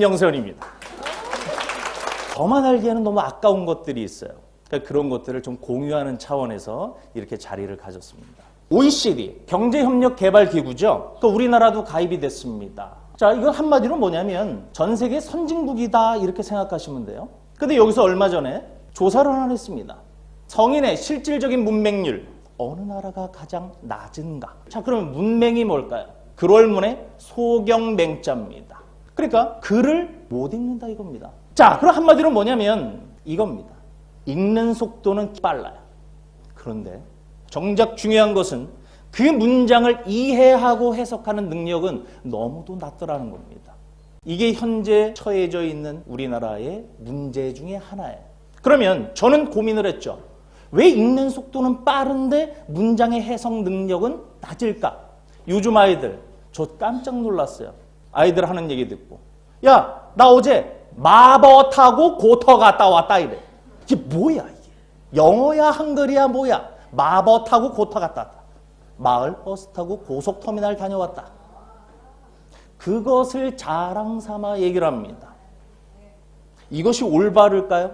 김영선입니다. 저만 알기에는 너무 아까운 것들이 있어요. 그러니까 그런 것들을 좀 공유하는 차원에서 이렇게 자리를 가졌습니다. OECD, 경제협력개발기구죠. 또 우리나라도 가입이 됐습니다. 자, 이거 한마디로 뭐냐면 전 세계 선진국이다 이렇게 생각하시면 돼요. 근데 여기서 얼마 전에 조사를 하나 했습니다. 성인의 실질적인 문맹률, 어느 나라가 가장 낮은가? 자, 그러면 문맹이 뭘까요? 글월문의 소경맹자입니다. 그러니까 글을 못 읽는다 이겁니다. 자, 그럼 한마디로 뭐냐면 이겁니다. 읽는 속도는 빨라요. 그런데 정작 중요한 것은 그 문장을 이해하고 해석하는 능력은 너무도 낮더라는 겁니다. 이게 현재 처해져 있는 우리나라의 문제 중에 하나예요. 그러면 저는 고민을 했죠. 왜 읽는 속도는 빠른데 문장의 해석 능력은 낮을까? 요즘 아이들 저 깜짝 놀랐어요. 아이들 하는 얘기 듣고 야, 나 어제 마버 타고 고터 갔다 왔다 이래. 이게 뭐야 이게? 영어야 한글이야 뭐야? 마버 타고 고터 갔다 왔다. 마을 버스 타고 고속터미널 다녀왔다. 그것을 자랑 삼아 얘기를 합니다. 이것이 올바를까요?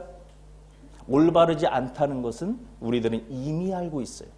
올바르지 않다는 것은 우리들은 이미 알고 있어요.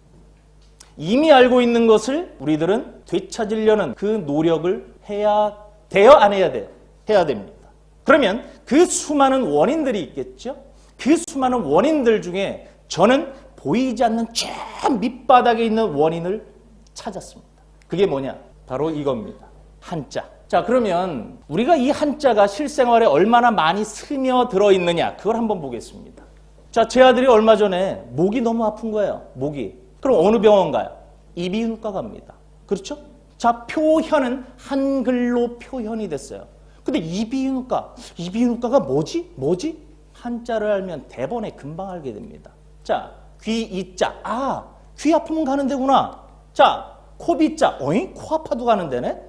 이미 알고 있는 것을 우리들은 되찾으려는 그 노력을 해야 돼요? 안 해야 돼요? 해야 됩니다. 그러면 그 수많은 원인들이 있겠죠? 그 수많은 원인들 중에 저는 보이지 않는 저 밑바닥에 있는 원인을 찾았습니다. 그게 뭐냐? 바로 이겁니다. 한자. 자, 그러면 우리가 이 한자가 실생활에 얼마나 많이 스며들어 있느냐 그걸 한번 보겠습니다. 자, 제 아들이 얼마 전에 목이 너무 아픈 거예요. 목이. 그럼 어느 병원 가요? 이비인후과 갑니다. 그렇죠? 자, 표현은 한글로 표현이 됐어요. 근데 이비인후과가 뭐지? 한자를 알면 대번에 금방 알게 됩니다. 자, 귀 이자. 아, 귀 아프면 가는 데구나. 자, 코비자. 어잉? 코 아파도 가는 데네?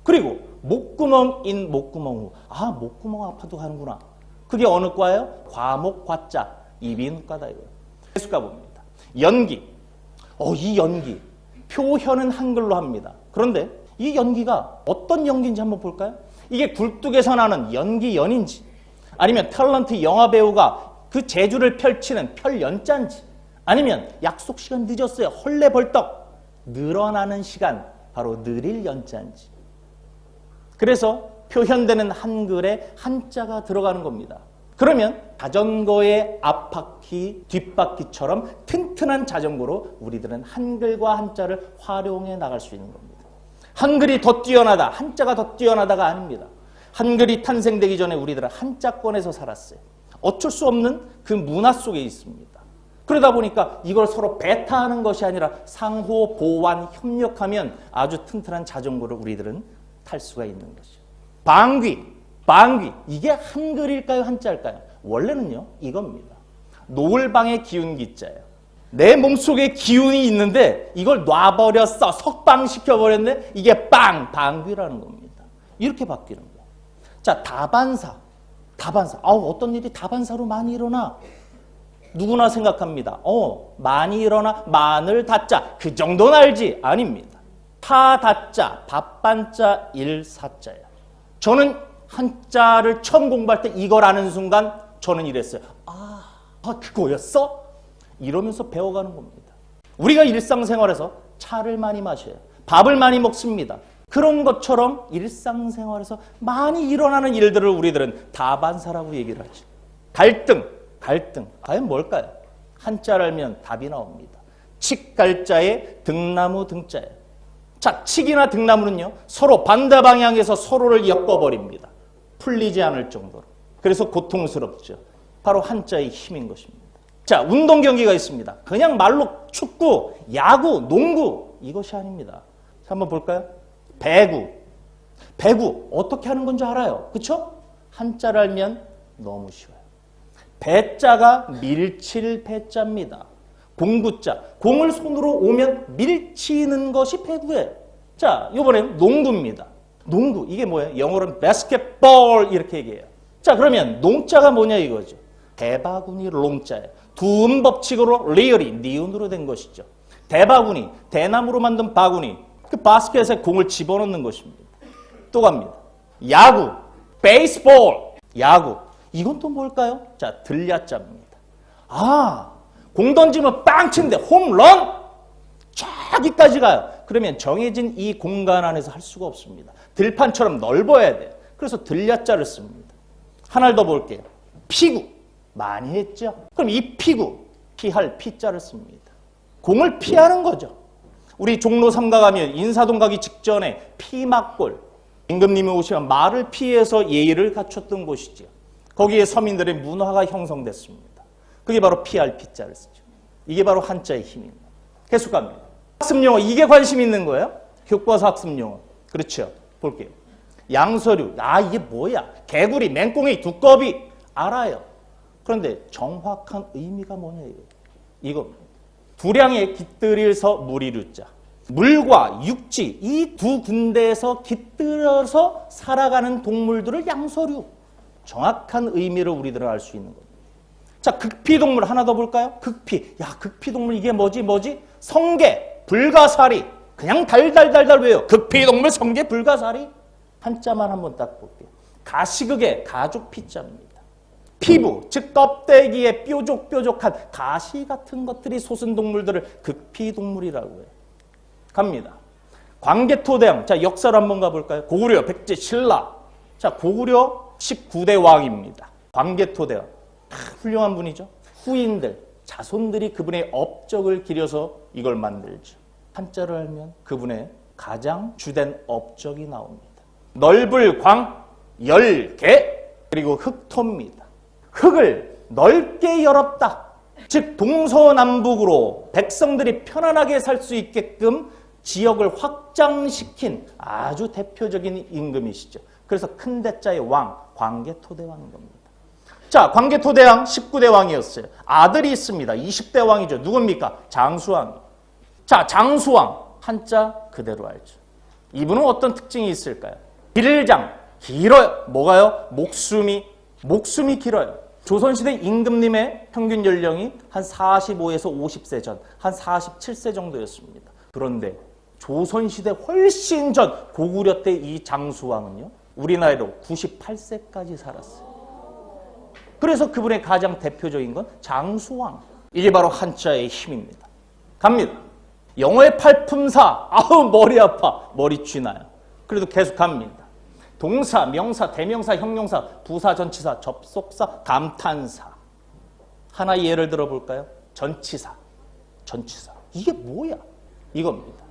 그리고 목구멍인 목구멍. 아, 목구멍 아파도 가는구나. 그게 어느 과예요? 과목 과자. 이비인후과다 이거예요. 해수과 봅니다. 연기. 이 연기. 표현은 한글로 합니다. 그런데 이 연기가 어떤 연기인지 한번 볼까요? 이게 굴뚝에서 나는 연기연인지 아니면 탤런트 영화배우가 그 재주를 펼치는 펼연짠지 아니면 약속 시간 늦었어요. 헐레벌떡 늘어나는 시간 바로 느릴 연짠지. 그래서 표현되는 한글에 한자가 들어가는 겁니다. 그러면 자전거의 앞바퀴, 뒷바퀴처럼 튼튼한 자전거로 우리들은 한글과 한자를 활용해 나갈 수 있는 겁니다. 한글이 더 뛰어나다, 한자가 더 뛰어나다가 아닙니다. 한글이 탄생되기 전에 우리들은 한자권에서 살았어요. 어쩔 수 없는 그 문화 속에 있습니다. 그러다 보니까 이걸 서로 배타하는 것이 아니라 상호 보완, 협력하면 아주 튼튼한 자전거를 우리들은 탈 수가 있는 것이죠. 방귀. 이게 한글일까요? 한자일까요? 원래는요, 이겁니다. 노을방의 기운 기자예요. 내 몸속에 기운이 있는데 이걸 놔버렸어. 석방시켜버렸네. 이게 방귀라는 겁니다. 이렇게 바뀌는 거예요. 자, 다반사. 어떤 일이 다반사로 많이 일어나? 누구나 생각합니다. 많이 일어나 마늘 다자. 그 정도는 알지? 아닙니다. 타다자, 밥반자, 일사자예요. 저는 한자를 처음 공부할 때 이걸 아는 순간 저는 이랬어요. 그거였어? 이러면서 배워가는 겁니다. 우리가 일상생활에서 차를 많이 마셔요. 밥을 많이 먹습니다. 그런 것처럼 일상생활에서 많이 일어나는 일들을 우리들은 다반사라고 얘기를 하죠. 갈등. 과연 뭘까요? 한자를 알면 답이 나옵니다. 칡갈자에 등나무 등자예요. 자, 칡이나 등나무는요, 서로 반대 방향에서 서로를 엮어버립니다. 풀리지 않을 정도로. 그래서 고통스럽죠. 바로 한자의 힘인 것입니다. 자, 운동 경기가 있습니다. 그냥 말로 축구, 야구, 농구 이것이 아닙니다. 자, 한번 볼까요? 배구 어떻게 하는 건지 알아요. 그렇죠? 한자를 알면 너무 쉬워요. 배자가 밀칠 배자입니다. 공구자, 공을 손으로 오면 밀치는 것이 배구예요. 자, 이번엔 농구입니다. 농구, 이게 뭐예요? 영어로는 basketball 이렇게 얘기해요. 자, 그러면 농자가 뭐냐 이거죠. 대바구니 롱자예요. 두음 법칙으로 리얼이 니은으로 된 것이죠. 대바구니, 대나무로 만든 바구니, 그 바스켓에 공을 집어넣는 것입니다. 또 갑니다. 야구, 베이스볼, 야구. 이건 또 뭘까요? 자, 들야자입니다. 아, 공 던지면 빵 치는데 홈런? 저기까지 가요. 그러면 정해진 이 공간 안에서 할 수가 없습니다. 들판처럼 넓어야 돼요. 그래서 들야자를 씁니다. 하나를 더 볼게요. 피구. 많이 했죠? 그럼 이 피구, 피할 피자를 씁니다. 공을 피하는 거죠. 우리 종로 3가 가면 인사동 가기 직전에 피막골. 임금님이 오시면 말을 피해서 예의를 갖췄던 곳이죠. 거기에 서민들의 문화가 형성됐습니다. 그게 바로 피할 피자를 쓰죠. 이게 바로 한자의 힘입니다. 계속 갑니다. 학습용어, 이게 관심 있는 거예요? 교과서 학습용어. 그렇죠. 볼게요. 양서류. 아, 이게 뭐야? 개구리, 맹꽁이, 두꺼비. 알아요. 그런데 정확한 의미가 뭐냐 이겁니다. 두량에 깃들일서 무리류자. 물과 육지, 이 두 군데에서 깃들어서 살아가는 동물들을 양서류. 정확한 의미를 우리들은 알 수 있는 겁니다. 자, 극피동물 하나 더 볼까요? 극피. 야, 극피동물 이게 뭐지? 성게, 불가사리. 그냥 달달달달 왜요? 극피동물, 성게, 불가사리. 한자만 한번 딱 볼게요. 가시극의 가죽 피자입니다. 피부, 즉 껍데기에 뾰족뾰족한 가시 같은 것들이 솟은 동물들을 극피동물이라고 해요. 갑니다. 광개토대왕. 자, 역사를 한번 가볼까요? 고구려, 백제, 신라. 자, 고구려 19대 왕입니다. 광개토대왕. 훌륭한 분이죠. 후인들, 자손들이 그분의 업적을 기려서 이걸 만들죠. 한자를 알면 그분의 가장 주된 업적이 나옵니다. 넓을 광, 열개, 그리고 흑토입니다. 흙을 넓게 열었다. 즉 동서남북으로 백성들이 편안하게 살 수 있게끔 지역을 확장시킨 아주 대표적인 임금이시죠. 그래서 큰 대자의 왕, 광개토대왕인 겁니다. 자, 광개토대왕 19대 왕이었어요. 아들이 있습니다. 20대 왕이죠. 누굽니까? 장수왕. 자, 장수왕. 한자 그대로 알죠. 이분은 어떤 특징이 있을까요? 길장, 길어요. 뭐가요? 목숨이 길어요. 조선시대 임금님의 평균 연령이 한 45에서 50세 전, 한 47세 정도였습니다. 그런데 조선시대 훨씬 전 고구려 때 이 장수왕은요, 우리 나이로 98세까지 살았어요. 그래서 그분의 가장 대표적인 건 장수왕. 이게 바로 한자의 힘입니다. 갑니다. 영어의 팔품사. 아우, 머리 아파. 머리 쥐나요. 그래도 계속 갑니다. 동사, 명사, 대명사, 형용사, 부사, 전치사, 접속사, 감탄사. 하나 예를 들어볼까요? 전치사. 이게 뭐야? 이겁니다.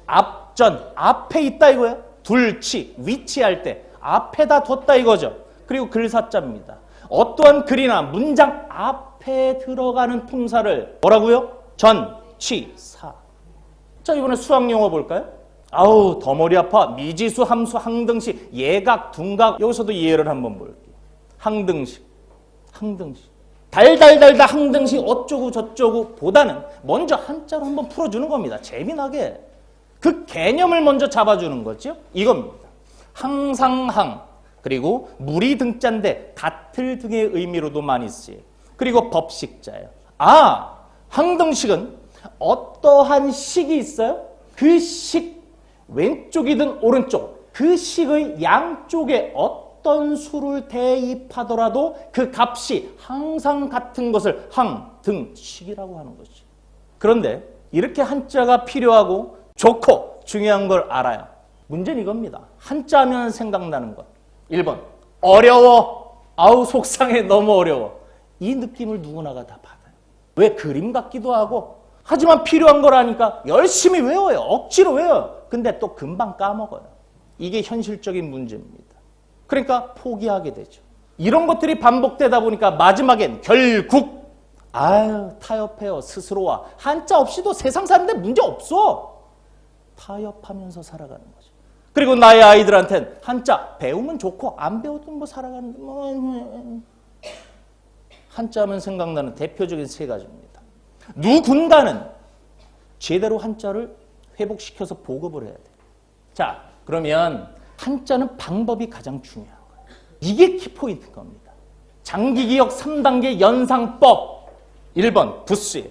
앞전, 앞에 있다 이거예요. 둘치, 위치할 때 앞에다 뒀다 이거죠. 그리고 글사자입니다. 어떠한 글이나 문장 앞에 들어가는 품사를 뭐라고요? 전치사. 자, 이번에 수학용어 볼까요? 아우, 더 머리 아파. 미지수, 함수, 항등식, 예각, 둔각. 여기서도 예를 한번 볼게요. 항등식. 달달달달 항등식 어쩌고 저쩌고 보다는 먼저 한자로 한번 풀어주는 겁니다. 재미나게. 그 개념을 먼저 잡아주는 거죠. 이겁니다. 항상항. 그리고 물이 등자인데 같을 등의 의미로도 많이 쓰여요. 그리고 법식자예요. 아, 항등식은 어떠한 식이 있어요? 그 식, 왼쪽이든 오른쪽, 그 식의 양쪽에 어떤 수를 대입하더라도 그 값이 항상 같은 것을 항등식이라고 하는 것이죠. 그런데 이렇게 한자가 필요하고 좋고 중요한 걸 알아요. 문제는 이겁니다. 한자 하면 생각나는 것. 1번, 어려워. 아우, 속상해. 너무 어려워. 이 느낌을 누구나가 다 받아요. 왜? 그림 같기도 하고. 하지만 필요한 거라니까 열심히 외워요. 억지로 외워요. 근데 또 금방 까먹어요. 이게 현실적인 문제입니다. 그러니까 포기하게 되죠. 이런 것들이 반복되다 보니까 마지막엔 결국 아유, 타협해요. 스스로와. 한자 없이도 세상 사는데 문제 없어. 타협하면서 살아가는 거죠. 그리고 나의 아이들한테는 한자 배우면 좋고 안 배우든 뭐 살아가는데 뭐. 한자 하면 생각나는 대표적인 세 가지입니다. 누군가는 제대로 한자를 회복시켜서 보급을 해야 돼요. 자, 그러면 한자는 방법이 가장 중요한 거예요. 이게 키포인트인 겁니다. 장기기억 3단계 연상법. 1번 부스예요.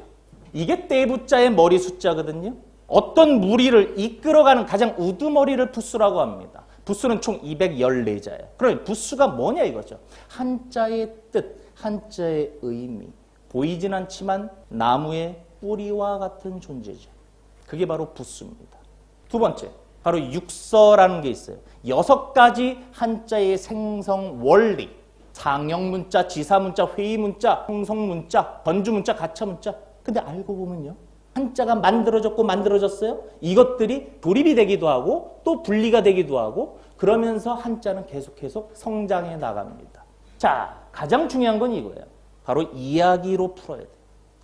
이게 떼부자의 머리 숫자거든요. 어떤 무리를 이끌어가는 가장 우두머리를 부스라고 합니다. 부수는 총 214자예요. 그러면 부수가 뭐냐 이거죠. 한자의 뜻, 한자의 의미. 보이진 않지만 나무의 뿌리와 같은 존재죠. 그게 바로 부수입니다. 두 번째, 바로 육서라는 게 있어요. 6가지 한자의 생성 원리. 상형문자, 지사문자, 회의문자, 형성문자, 번주문자, 가차문자. 근데 알고 보면요. 한자가 만들어졌고 만들어졌어요. 이것들이 조립이 되기도 하고 또 분리가 되기도 하고 그러면서 한자는 계속 성장해 나갑니다. 자, 가장 중요한 건 이거예요. 바로 이야기로 풀어야 돼요.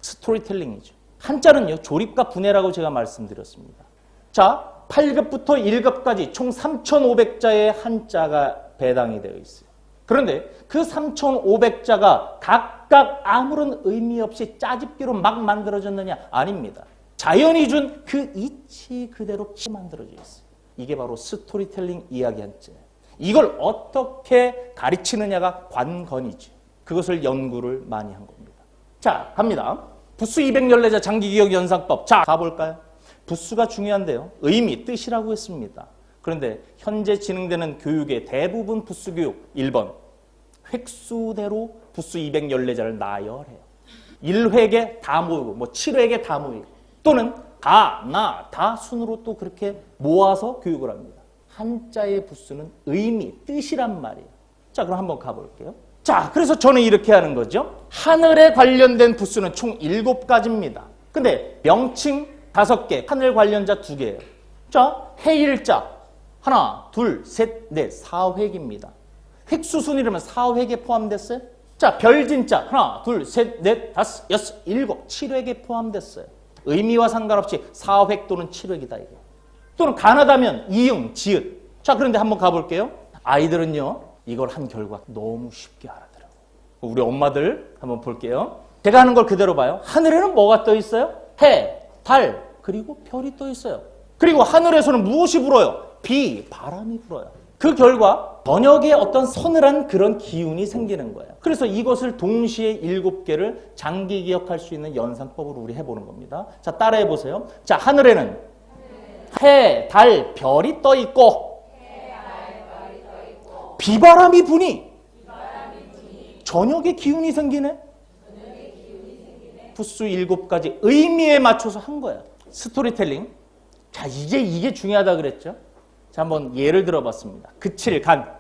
스토리텔링이죠. 한자는요. 조립과 분해라고 제가 말씀드렸습니다. 자, 8급부터 1급까지 총 3,500자의 한자가 배당이 되어 있어요. 그런데 그 3,500자가 각각 아무런 의미 없이 짜집기로 막 만들어졌느냐? 아닙니다. 자연이 준 그 이치 그대로 만들어져 있어요. 이게 바로 스토리텔링 이야기 한자예요. 이걸 어떻게 가르치느냐가 관건이죠. 그것을 연구를 많이 한 겁니다. 자, 갑니다. 부수 214자 장기기억 연상법. 자, 가볼까요? 부수가 중요한데요. 의미, 뜻이라고 했습니다. 그런데 현재 진행되는 교육의 대부분 부수 교육 1번 획수대로 부수 214자를 나열해요. 1획에 다 모이고 뭐 7획에 다 모이고 또는 다 순으로 또 그렇게 모아서 교육을 합니다. 한자의 부수는 의미, 뜻이란 말이에요. 자, 그럼 한번 가볼게요. 자, 그래서 저는 이렇게 하는 거죠. 하늘에 관련된 부수는 총 7가지입니다. 근데 명칭 5개, 하늘 관련자 2개예요. 자, 해일자 하나, 둘, 셋, 넷, 4획입니다. 획수순이라면 4획에 포함됐어요? 자, 별진자 하나, 둘, 셋, 넷, 다섯, 여섯, 일곱, 7획에 포함됐어요. 의미와 상관없이 4획 또는 7획이다 이게. 또는 가나다면 이응, 지읒. 자, 그런데 한번 가볼게요. 아이들은요, 이걸 한 결과 너무 쉽게 알아들어요. 우리 엄마들 한번 볼게요. 제가 하는 걸 그대로 봐요. 하늘에는 뭐가 떠 있어요? 해, 달, 그리고 별이 떠 있어요. 그리고 하늘에서는 무엇이 불어요? 비, 바람이 불어요. 그 결과 번역에 어떤 서늘한 그런 기운이 생기는 거예요. 그래서 이것을 동시에 7개를 장기 기억할 수 있는 연상법으로 우리 해보는 겁니다. 자, 따라해 보세요. 자, 하늘에는 해, 달, 별이 떠 있고 비바람이 부니 저녁에 기운이 생기네. 부수 7가지 의미에 맞춰서 한 거예요. 스토리텔링. 자, 이게 중요하다 그랬죠. 자, 한번 예를 들어봤습니다. 그칠간.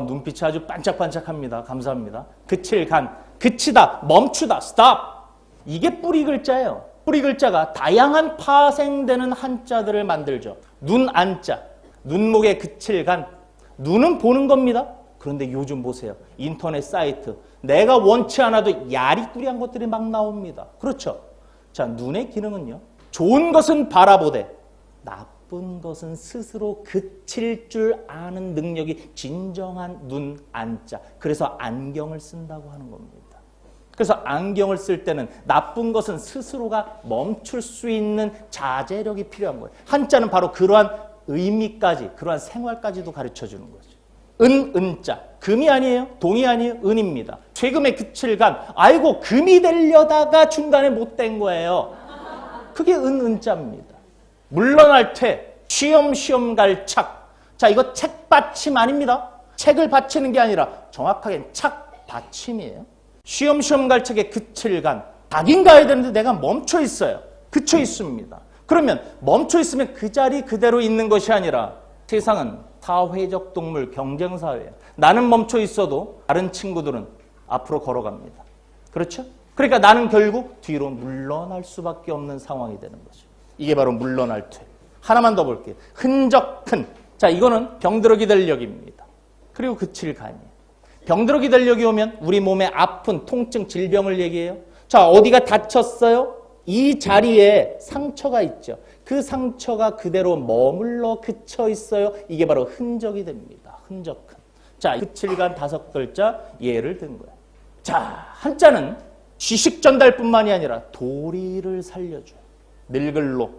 눈빛이 아주 반짝반짝합니다. 감사합니다. 그칠간. 그치다, 멈추다, stop. 이게 뿌리 글자예요. 뿌리 글자가 다양한 파생되는 한자들을 만들죠. 눈, 안자. 눈목에 그칠간. 눈은 보는 겁니다. 그런데 요즘 보세요. 인터넷 사이트. 내가 원치 않아도 야리꾸리한 것들이 막 나옵니다. 그렇죠? 자, 눈의 기능은요. 좋은 것은 바라보되 나쁜 것은 스스로 그칠 줄 아는 능력이 진정한 눈, 안자. 그래서 안경을 쓴다고 하는 겁니다. 그래서 안경을 쓸 때는 나쁜 것은 스스로가 멈출 수 있는 자제력이 필요한 거예요. 한자는 바로 그러한 의미까지, 그러한 생활까지도 가르쳐주는 거죠. 은자. 금이 아니에요. 동이 아니에요. 은입니다. 최금에 그칠간. 아이고, 금이 되려다가 중간에 못 된 거예요. 그게 은자입니다. 물러날 때 쉬엄쉬엄 갈 착. 자, 이거 책 받침 아닙니다. 책을 받치는 게 아니라 정확하게 착 받침이에요. 쉬엄쉬엄 갈 책에 그칠간. 가긴 가야 되는데 내가 멈춰 있어요. 그쳐 있습니다. 그러면 멈춰 있으면 그 자리 그대로 있는 것이 아니라 세상은 사회적 동물, 경쟁사회예요. 나는 멈춰 있어도 다른 친구들은 앞으로 걸어갑니다. 그렇죠? 그러니까 나는 결국 뒤로 물러날 수밖에 없는 상황이 되는 거죠. 이게 바로 물러날 때. 하나만 더 볼게요. 흔적큰. 자, 이거는 병들어기 된력입니다. 그리고 그칠간이에요. 병들어기 된력이 오면 우리 몸에 아픈 통증, 질병을 얘기해요. 자, 어디가 다쳤어요? 이 자리에 상처가 있죠. 그 상처가 그대로 머물러 그쳐 있어요. 이게 바로 흔적이 됩니다. 흔적큰. 자, 그칠간 5글자 예를 든 거예요. 자, 한자는 지식 전달뿐만이 아니라 도리를 살려줘요. 늙을로.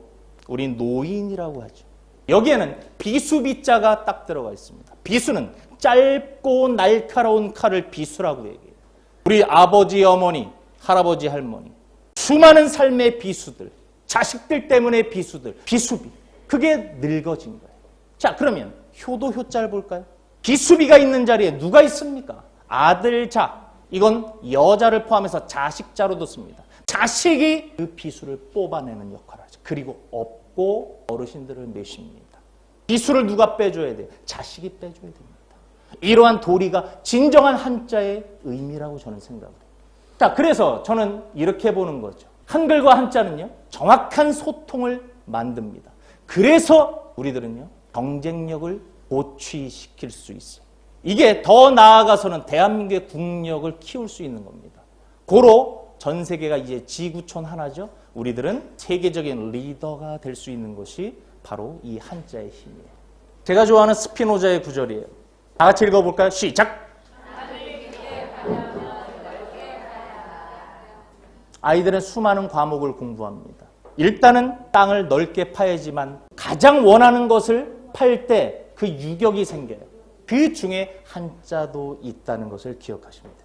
우리 노인이라고 하죠. 여기에는 비수비자가 딱 들어가 있습니다. 비수는 짧고 날카로운 칼을 비수라고 얘기해요. 우리 아버지, 어머니, 할아버지, 할머니. 수많은 삶의 비수들. 자식들 때문에 비수들. 비수비. 그게 늙어진 거예요. 자, 그러면 효도 효자를 볼까요? 비수비가 있는 자리에 누가 있습니까? 아들, 자. 이건 여자를 포함해서 자식자로도 씁니다. 자식이 그 비수를 뽑아내는 역할을 하죠. 그리고 업고 어르신들을 메십니다. 비수를 누가 빼줘야 돼요? 자식이 빼줘야 됩니다. 이러한 도리가 진정한 한자의 의미라고 저는 생각을 해요. 자, 그래서 저는 이렇게 보는 거죠. 한글과 한자는요, 정확한 소통을 만듭니다. 그래서 우리들은요, 경쟁력을 고취시킬 수 있어요. 이게 더 나아가서는 대한민국의 국력을 키울 수 있는 겁니다. 고로 전 세계가 이제 지구촌 하나죠. 우리들은 세계적인 리더가 될 수 있는 것이 바로 이 한자의 힘이에요. 제가 좋아하는 스피노자의 구절이에요. 다 같이 읽어볼까요? 시작! 아이들은 수많은 과목을 공부합니다. 일단은 땅을 넓게 파야지만 가장 원하는 것을 팔 때 그 유격이 생겨요. 그 중에 한자도 있다는 것을 기억하십니다.